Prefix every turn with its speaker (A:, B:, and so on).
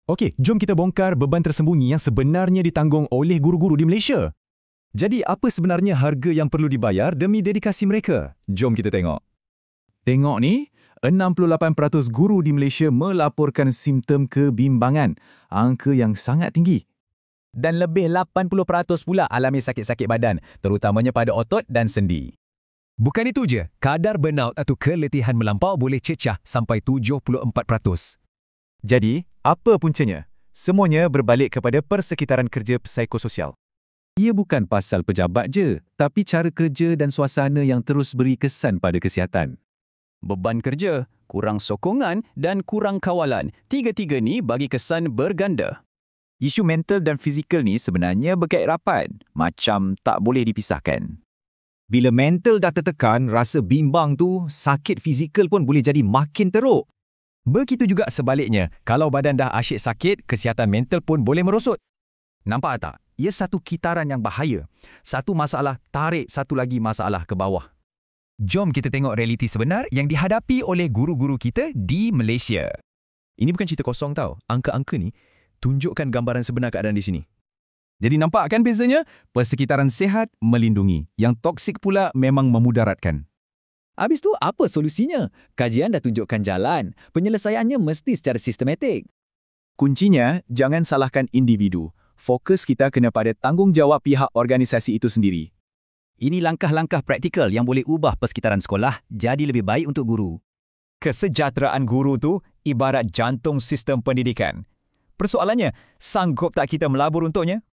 A: Okey, jom kita bongkar beban tersembunyi yang sebenarnya ditanggung oleh guru-guru di Malaysia.
B: Jadi apa sebenarnya harga yang perlu dibayar demi dedikasi mereka? Jom kita tengok.
A: Tengok ni, 68% guru di Malaysia melaporkan simptom kebimbangan, angka yang sangat tinggi.
C: Dan lebih 80% pula alami sakit-sakit badan, terutamanya pada otot dan sendi. Bukan itu je, kadar burnout atau keletihan melampau boleh cecah sampai 74%.
B: Jadi, apa puncanya? Semuanya berbalik kepada persekitaran kerja psikososial. Ia bukan pasal pejabat je, tapi cara kerja dan suasana yang terus beri kesan pada kesihatan.
D: Beban kerja, kurang sokongan dan kurang kawalan. Tiga-tiga ni bagi kesan berganda.
E: Isu mental dan fizikal ni sebenarnya berkait rapat, macam tak boleh dipisahkan. Bila mental dah tertekan, rasa bimbang tu, sakit fizikal pun boleh jadi makin teruk.
C: Begitu juga sebaliknya, kalau badan dah asyik sakit, kesihatan mental pun boleh merosot. Nampak tak? Ia satu kitaran yang bahaya. Satu masalah tarik satu lagi masalah ke bawah. Jom kita tengok realiti sebenar yang dihadapi oleh guru-guru kita di Malaysia.
B: Ini bukan cerita kosong tau. Angka-angka ni tunjukkan gambaran sebenar keadaan di sini.
A: Jadi nampak kan bezanya? Persekitaran sihat melindungi, yang toksik pula memang memudaratkan.
F: Habis tu apa solusinya? Kajian dah tunjukkan jalan. Penyelesaiannya mesti secara sistematik.
B: Kuncinya, jangan salahkan individu. Fokus kita kena pada tanggungjawab pihak organisasi itu sendiri.
C: Ini langkah-langkah praktikal yang boleh ubah persekitaran sekolah jadi lebih baik untuk guru. Kesejahteraan guru tu ibarat jantung sistem pendidikan. Persoalannya, sanggup tak kita melabur untuknya?